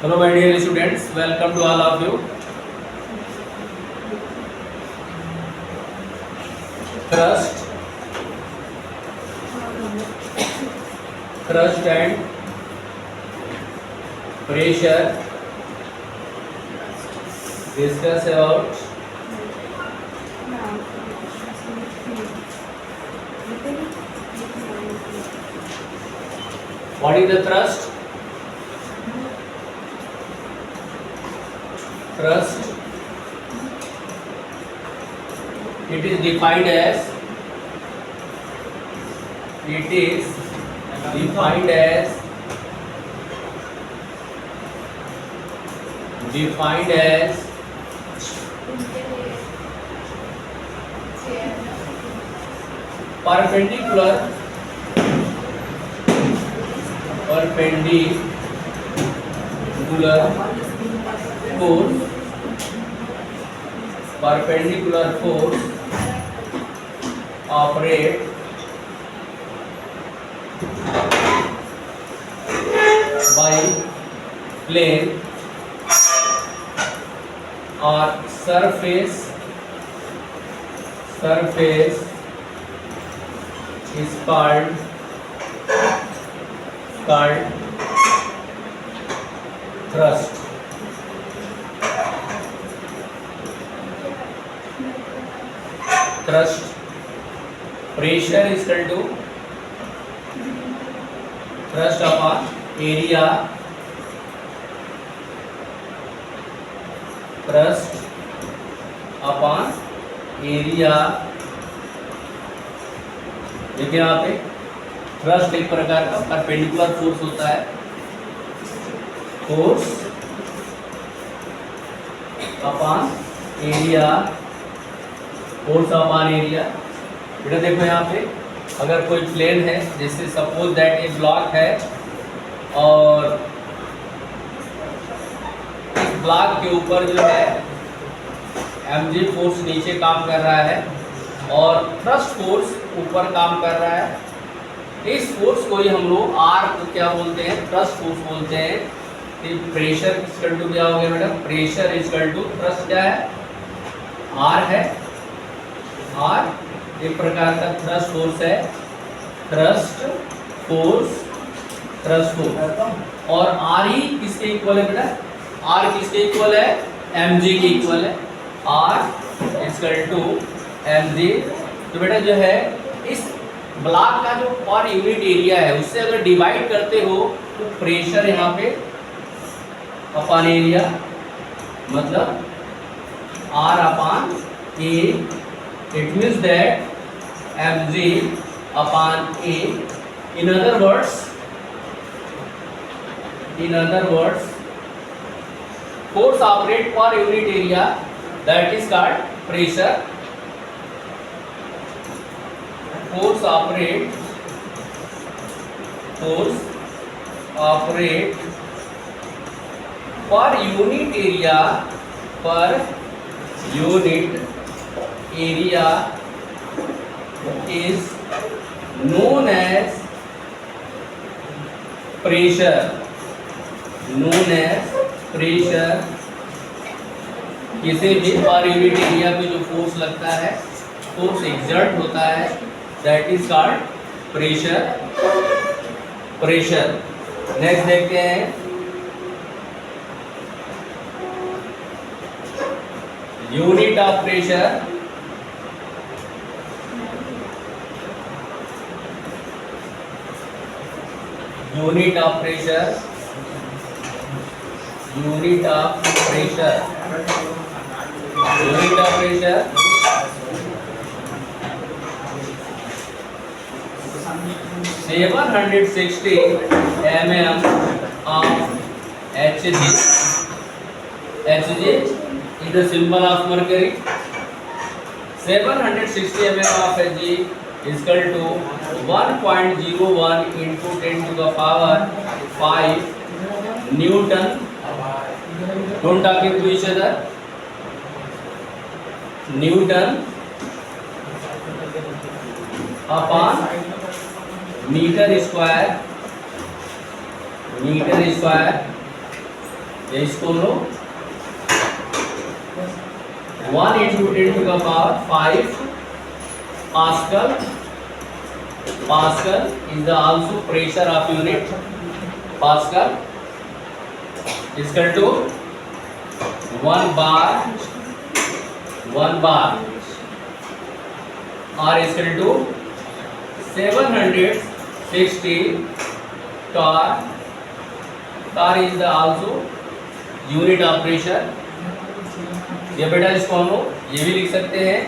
Hello my dear students, welcome to all of you. Thrust, thrust and pressure. Discuss about what is the thrust? Thrust. It is defined as defined as perpendicular force operate by plane or surface is called thrust. Thrust. Pressure is equal to thrust upon area. Thrust upon area. देखिए यहाँ पे thrust एक प्रकार का perpendicular force होता है. Force upon area. Force upon area. बेटा देखो यहाँ पे अगर कोई प्लेन है, जैसे सपोज दैट एक ब्लॉक है और इस ब्लॉक के ऊपर जो है mg फोर्स नीचे काम कर रहा है और थ्रस्ट फोर्स ऊपर काम कर रहा है. इस फोर्स को ही हम लोग आर को क्या बोलते हैं? थ्रस्ट फोर्स बोलते हैं. प्रेशर इक्वल टू क्या हो गया बेटा? प्रेशर इक्वल टू थ्रस्ट क्या है? आर है. आर एक प्रकार का थ्रस्ट फोर्स है. थ्रस्ट फोर्स और आर ही किसके इक्वल है बेटा? आर किसके इक्वल है? mg के इक्वल है. R equal to mg. तो बेटा जो है इस ब्लॉक का जो पर यूनिट एरिया है उससे अगर डिवाइड करते हो तो प्रेशर यहाँ पे अपॉन एरिया मतलब R upon A. It means that mg upon A. In other words, force operate per unit area, that is called pressure. Force operate per unit area is known as pressure. किसी भी per unit area पे जो force लगता है, force exert होता है, that is called pressure. Next देखते हैं unit of pressure. Unit of pressure 760 mm of Hg. Hg is the symbol of mercury. 760 mm of Hg is equal to 1.01 into 10 to the power 5 Newton. Don't talk to each other. Newton upon meter square ये इसको लो 1 into 10 to the power 5 Pascal. Pascal is the also pressure of unit. Pascal is equal to 1 bar R is equal to 760 torr. Torr is the also unit of pressure. ये बेटा इसको हम लोग ये भी लिख सकते हैं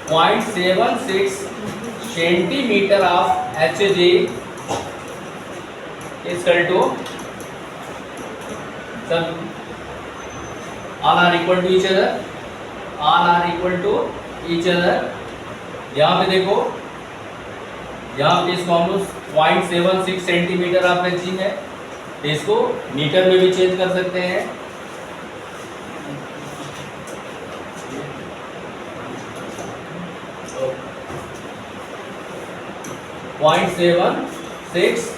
0.76 centimetre of Hg equal to सब all are equal to each other. All are equal to each other. यहाँ पे देखो, यहाँ पे इसको हम लोग 0.76 सेंटीमीटर ऑफ Hg है, तो इसको मीटर में भी चेंज कर सकते हैं. 0.76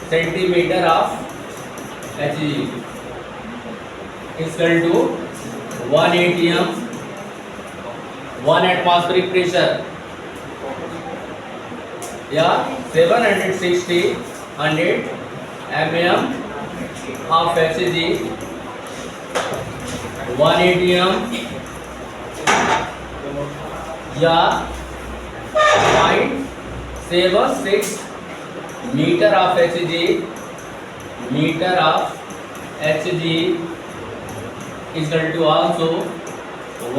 centimetre of Hg equal to 1 atm 1 atmospheric pressure या 760 mm of Hg 1 atm या 0.76 metre of Hg equal to also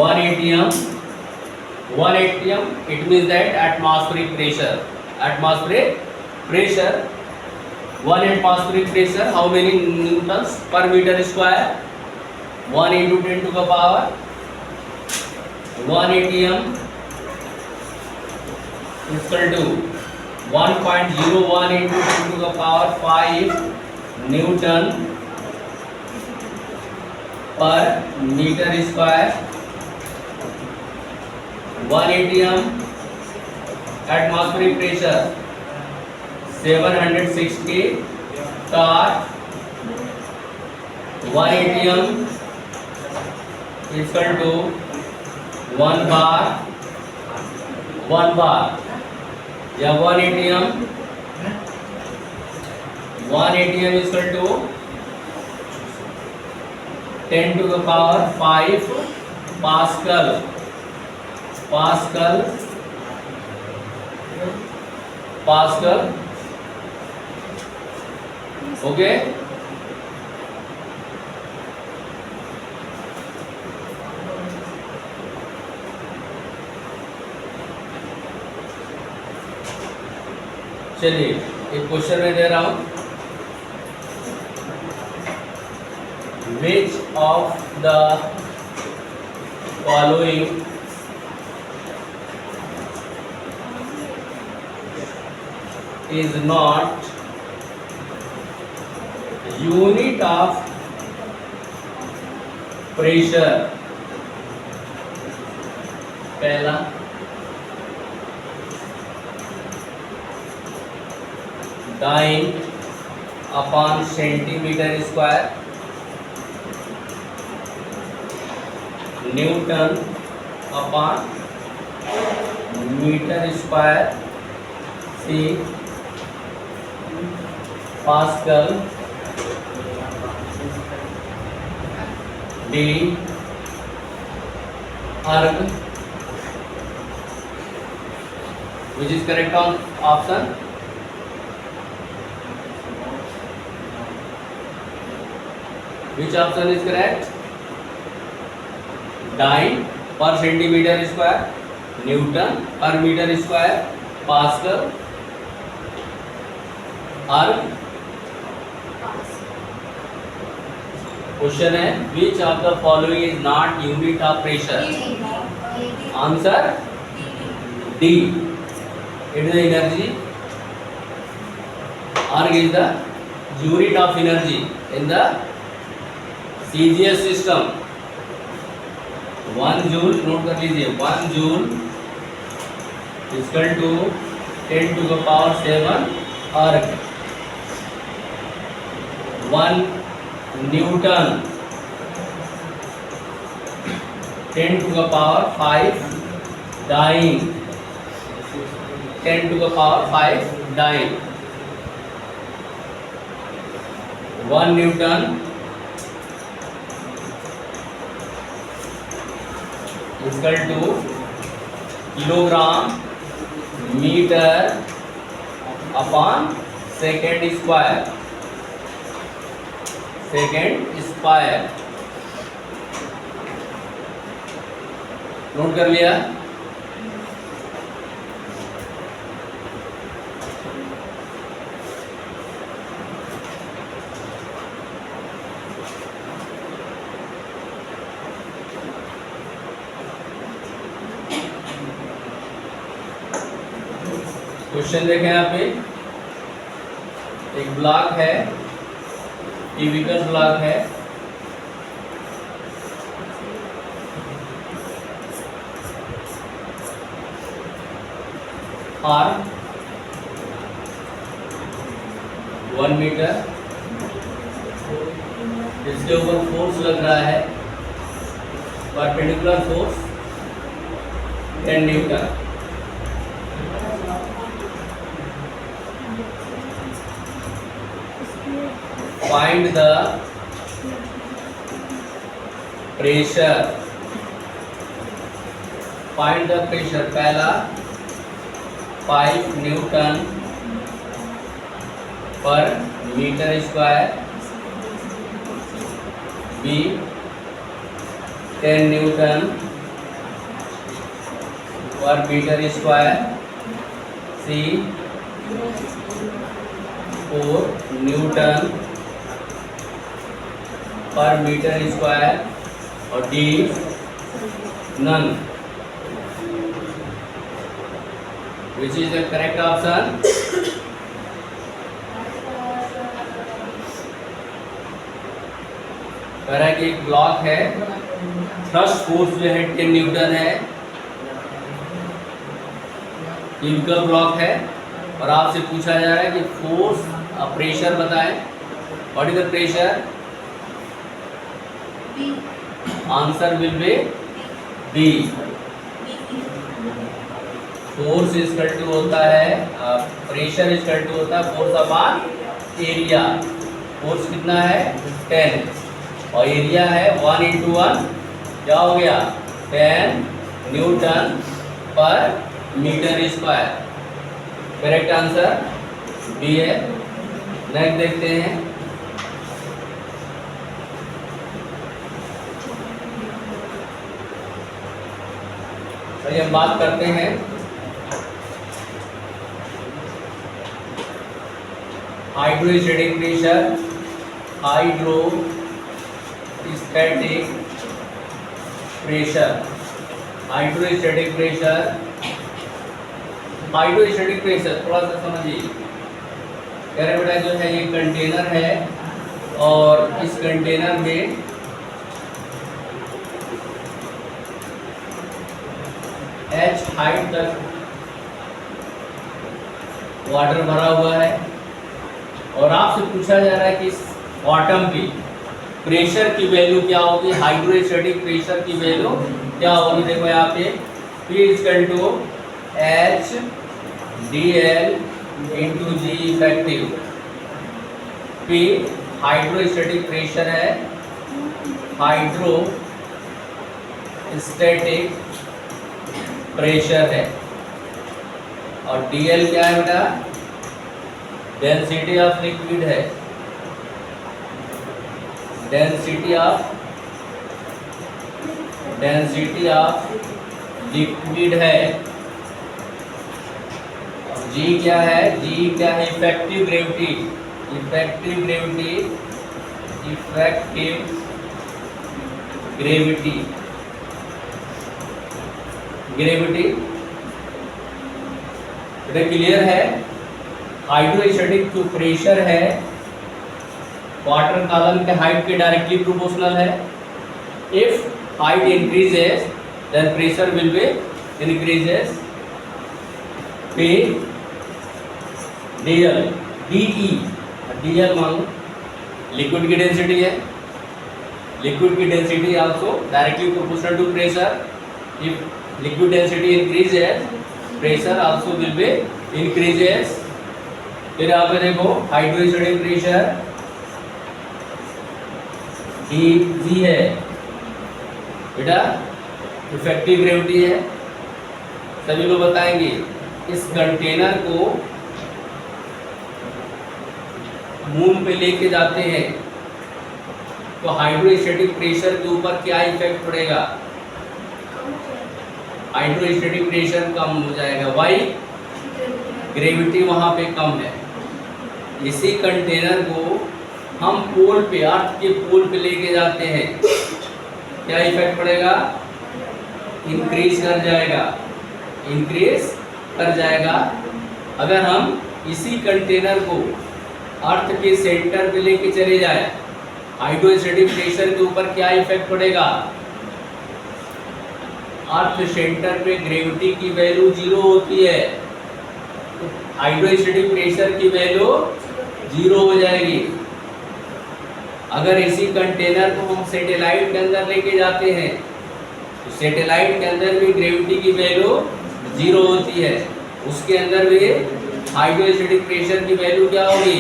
1 atm. 1 atm it means that atmospheric pressure. 1 atmospheric pressure how many newtons per meter square? 1 into 10 to the power 1 atm equal to 1.01 into 10 to the power 5 Newton per meter square. 1 atm atmospheric pressure 760 torr. 1 atm equal to 1 bar या 1 atm is equal to 10 to the power 5 Pascal. Okay. चलिए एक question में दे रहा हूं which of the following is not unit of pressure. पहला dyne upon centimeter square, Newton upon meter square, C Pascal, D arg. Which is correct on option? Which option is correct? Dyne per centimeter square, Newton per meter square, Pascal, arg. Question है which of the following is not unit of pressure? Answer D. It is the energy. Arg is the unit of energy in the CGS system. 1 joule note कर लीजिए 1 joule equal to 10⁻⁷ erg, 1 newton 10⁵ dyne, 10⁵ dyne, 1 newton equal to kilogram metre upon second square, second square. Note कर लिया। Question देखें यहाँ पे, एक block है, cubical block है, आर 1 मीटर, इसके ऊपर फोर्स लग रहा है, perpendicular force 10 newton. Find the pressure, find the pressure। पहला 5 newton per metre square, B 10 newton per metre square, C 4 newton per metre square, और D none. Which is the correct option? कह रहा है कि एक ब्लॉक है, thrust force जो है 10 न्यूटन है, क्यूबिकल ब्लॉक है, और आपसे पूछा जा रहा है कि फोर्स प्रेशर बताएं। What is the pressure? Answer will be B. Force equal to होता है, प्रेशर इक्वल टू होता है फोर्स अपॉन एरिया। फोर्स कितना है? 10, और एरिया है 1 × 1, क्या हो गया? 10 newton per metre square. Correct answer B है। नेक्स्ट देखते हैं, चलिए हम बात करते हैं hydrostatic pressure, hydrostatic pressure, hydrostatic pressure, hydrostatic pressure थोड़ा सा समझिए। कह रहे बेटा जो है ये कंटेनर है, और इस कंटेनर में h हाइट तक वाटर भरा हुआ है, और आपसे पूछा जा रहा है कि इस बॉटम की प्रेशर की वैल्यू क्या होगी, हाइड्रोस्टैटिक प्रेशर की वैल्यू क्या होगी। देखो यहाँ पे P = H dl × G effective. P hydrostatic pressure है, हाइड्रोस्टैटिक प्रेशर है, और dl क्या है बेटा? डेंसिटी ऑफ लिक्विड है, डेंसिटी ऑफ लिक्विड है। G क्या है? G क्या है? Effective gravity, effective gravity, effective gravity, gravity. बेटा क्लियर है? हाइड्रोस्टैटिक जो प्रेशर है वाटर कॉलम के हाइट के डायरेक्टली प्रोपोर्शनल है। If height increases then pressure will be increases. पे डीएल, डीई डीएल मान लो लिक्विड की डेंसिटी है, लिक्विड की density also directly proportional to pressure, if liquid density increases pressure also will be increases. फिर यहाँ पे देखो हाइड्रोस्टैटिक प्रेशर जी है बेटा, इफेक्टिव ग्रेविटी है, सभी लोग बताएंगे। इस कंटेनर को मून पे लेके जाते हैं तो हाइड्रोस्टैटिक प्रेशर के ऊपर क्या इफेक्ट पड़ेगा? हाइड्रोस्टैटिक प्रेशर कम हो जाएगा, वाई ग्रेविटी वहां पे कम है। इसी कंटेनर को हम पोल पे, अर्थ के पोल पे लेके जाते हैं, क्या इफेक्ट पड़ेगा? इंक्रीज कर जाएगा, इंक्रीज कर जाएगा। अगर हम इसी कंटेनर को अर्थ के सेंटर पे लेके चले जाए, हाइड्रोस्टैटिक प्रेशर के ऊपर क्या इफेक्ट पड़ेगा? अर्थ सेंटर पे ग्रेविटी की वैल्यू 0 होती है, तो हाइड्रोस्टैटिक प्रेशर की वैल्यू 0 हो जाएगी। अगर इसी कंटेनर को हम सैटेलाइट के अंदर लेके जाते हैं तो सैटेलाइट के अंदर भी ग्रेविटी की वैल्यू 0 होती है, उसके अंदर भी हाइड्रोस्टैटिक प्रेशर की वैल्यू क्या होगी?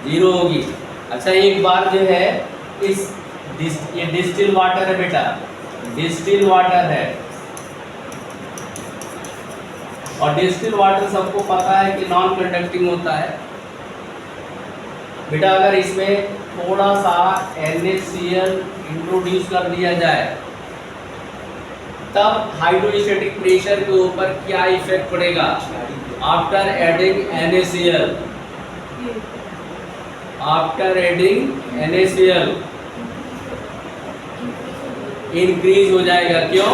0 होगी। अच्छा, एक बार जो है ये डिस्टिल वाटर है बेटा, डिस्टिल वाटर है, और डिस्टिल वाटर सबको पता है कि नॉन कंडक्टिंग होता है बेटा। अगर इसमें थोड़ा सा NaCl इंट्रोड्यूस कर दिया जाए तब हाइड्रोस्टैटिक प्रेशर के ऊपर क्या इफेक्ट पड़ेगा? After adding NaCl, after adding NaCl increase हो जाएगा। क्यों?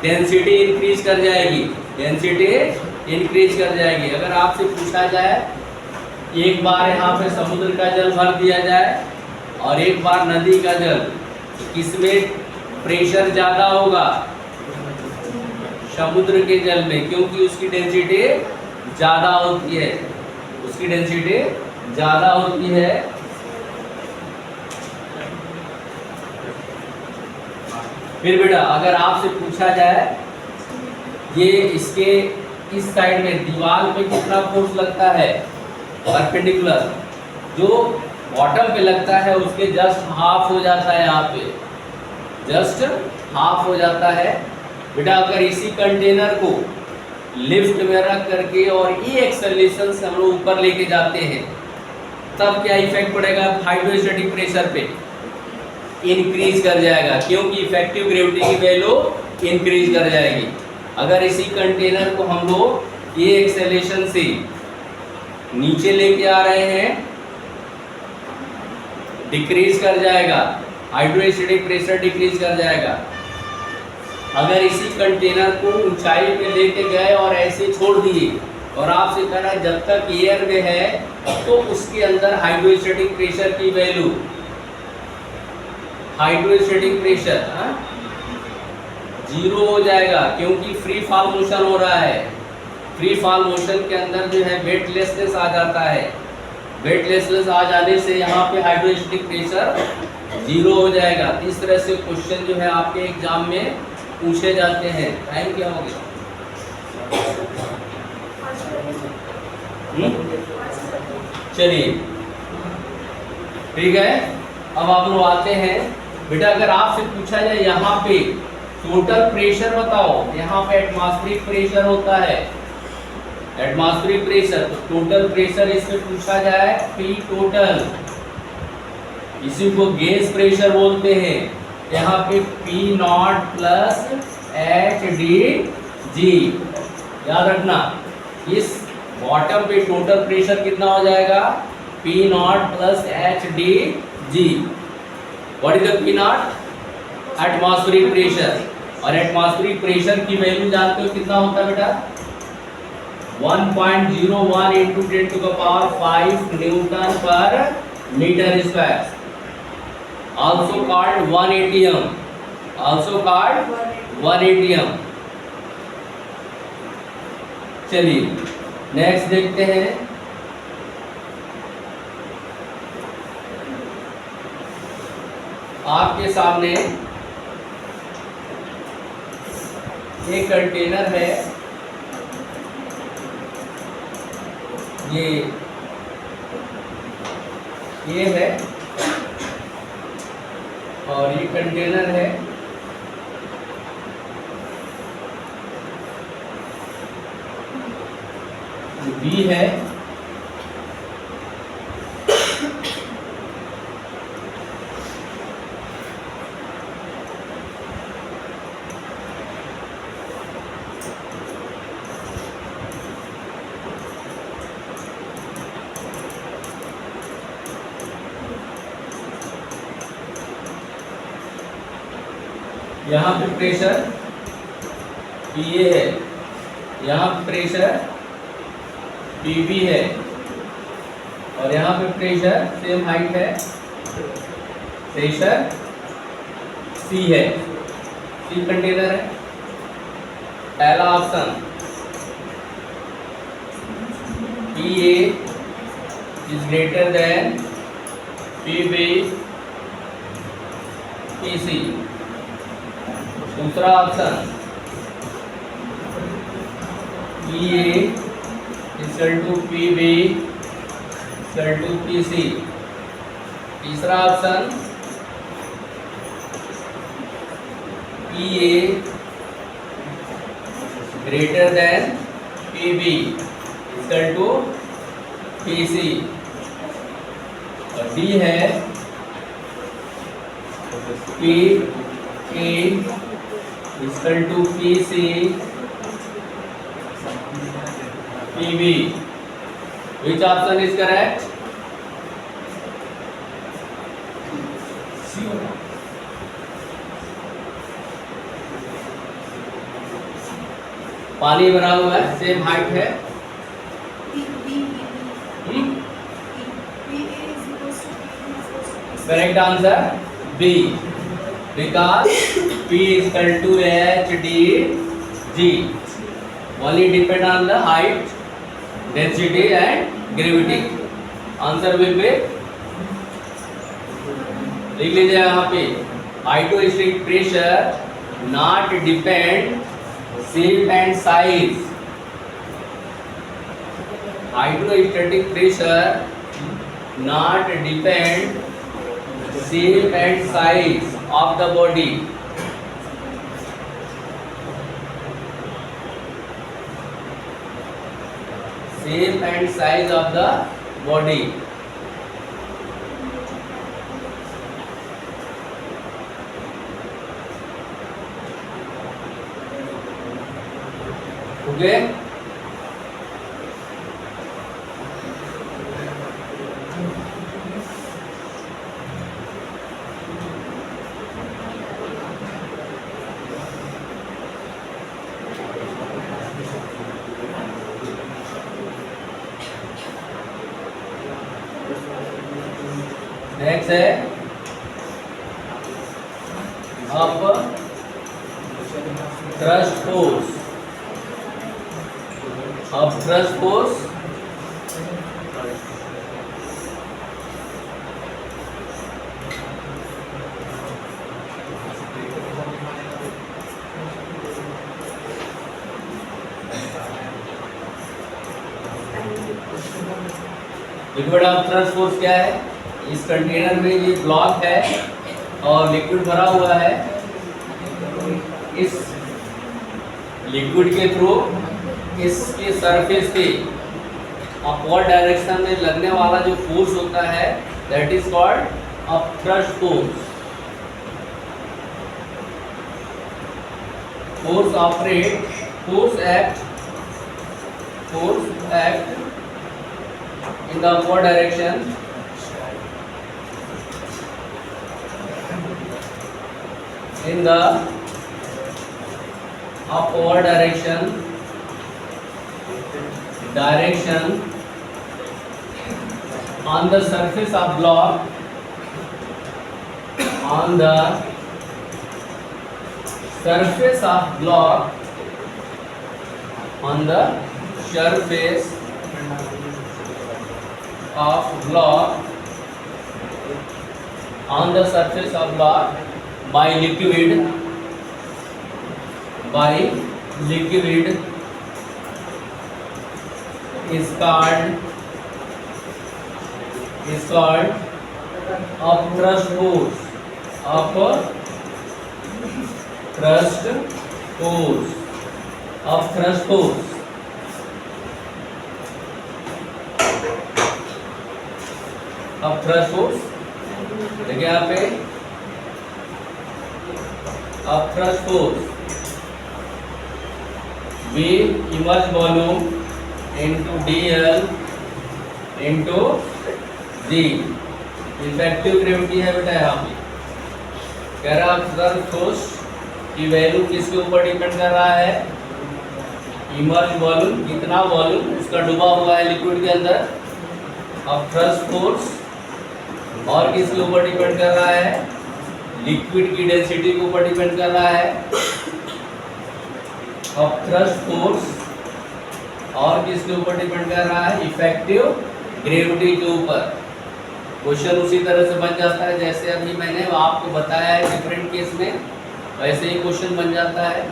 डेंसिटी इंक्रीज कर जाएगी, डेंसिटी इंक्रीज कर जाएगी। अगर आपसे पूछा जाए एक बार यहाँ पे समुद्र का जल भर दिया जाए और एक बार नदी का जल, किसमें प्रेशर ज़्यादा होगा? समुद्र के जल में, क्योंकि उसकी डेंसिटी ज़्यादा होती है, उसकी डेंसिटी ज़्यादा होती है। फिर बेटा अगर आपसे पूछा जाए ये इसके इस साइड में दीवार पे कितना फोर्स लगता है परपेंडिकुलर, जो बॉटम पे लगता है उसके जस्ट हाफ हो जाता है, यहाँ पे जस्ट हाफ हो जाता है बेटा। अगर इसी कंटेनर को लिफ्ट में रख करके और ये एक्सेलरेशन से हम लोग ऊपर लेके जाते हैं तब क्या इफेक्ट पड़ेगा? हाइड्रोस्टैटिक प्रेशर पे इंक्रीज कर जाएगा, क्योंकि इफेक्टिव ग्रेविटी की वैल्यू इंक्रीज कर जाएगी। अगर इसी कंटेनर को हम लोग ये एक्सेलरेशन से नीचे लेके आ रहे हैं, डिक्रीज कर जाएगा, हाइड्रोस्टैटिक प्रेशर डिक्रीज कर जाएगा। अगर इसी कंटेनर को ऊंचाई पे लेके गए और ऐसे छोड़ दिए और आपसे कह रहा है जब तक एयर में है तो उसके अंदर हाइड्रोस्टैटिक प्रेशर की वैल्यू, हाइड्रोस्टैटिक प्रेशर 0 हो जाएगा, क्योंकि फ्री फॉल मोशन हो रहा है। फ्री फॉल मोशन के अंदर जो है वेटलेसनेस आ जाता है, वेटलेसनेस आ जाने से यहाँ पे हाइड्रोस्टैटिक प्रेशर 0 हो जाएगा। इस तरह से क्वेश्चन जो है आपके एग्जाम में पूछे जाते हैं। टाइम क्या हो गया? चलिए ठीक है, अब आप लोग आते हैं बेटा। अगर आपसे पूछा जाए यहाँ पे टोटल प्रेशर बताओ, यहाँ पे एटमॉस्फेरिक प्रेशर होता है, एटमॉस्फेरिक प्रेशर, तो टोटल प्रेशर इसमें पूछा जाए P टोटल, इसी को गेज प्रेशर बोलते हैं। यहाँ पे P0 प्लस HDG, याद रखना। इस बॉटम पे टोटल प्रेशर कितना हो जाएगा? P0 plus HDG। What is the P0? Atmospheric pressure. और एटमॉस्फेरिक प्रेशर की वैल्यू जानते हो कितना होता है बेटा? 1.01 into 10⁵ newton per metre square, also called 1 atm, also called 1 atm। चलिए नेक्स्ट देखते हैं। आपके सामने एक कंटेनर है, ये है और ये कंटेनर है, बी है, यहाँ पे प्रेशर PA है, यहाँ पे प्रेशर PB है और यहाँ पे प्रेशर सेम हाइट है, प्रेशर C है, C कंटेनर है। पहला option PA is greater than PB PC। दूसरा option PA equal to PB equal to PC। तीसरा option PA greater than PB equal to PC। और डी है PA equal to PC PB। Which option is correct? पानी भरा हुआ है, same height है। Correct answer B, because P is equal to HDG, only depend on the height, density and gravity. Answer will be, लिख लीजिए यहाँ पे, hydrostatic pressure not depend shape and size. Hydrostatic pressure not depend shape and size of the body. Shape and size of the body. Okay. Next है अब thrust force. अब thrust force liquid of thrust force क्या है? इस container में ये block है और लिक्विड भरा हुआ है। इस लिक्विड के थ्रू इसके सरफेस पे अपवर्ड डायरेक्शन में लगने वाला जो फोर्स होता है that is called a thrust force. Force act in the upward direction on the surface of block, on the surface of block, on the surface of block on the surface of block by liquid is called upthrust force. Upthrust force. Upthrust force देखिए यहाँ पे upthrust force V emerge volume into dl into g effective gravity है बेटा यहाँ पे। कह रहा upthrust force की वैल्यू किसके ऊपर डिपेंड कर रहा है? इमर्ज वॉल्यूम, कितना वॉल्यूम उसका डूबा हुआ है लिक्विड के अंदर, अपथ्रस्ट फोर्स, और किसके ऊपर डिपेंड कर रहा है? लिक्विड की डेंसिटी के ऊपर डिपेंड कर रहा है अपथ्रस्ट फोर्स, और किसके ऊपर डिपेंड कर रहा है? इफेक्टिव ग्रेविटी के ऊपर। क्वेश्चन उसी तरह से बन जाता है जैसे अभी मैंने आपको बताया है डिफरेंट केस में, वैसे ही क्वेश्चन बन जाता है।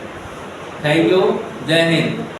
थैंक यू, जय हिंद।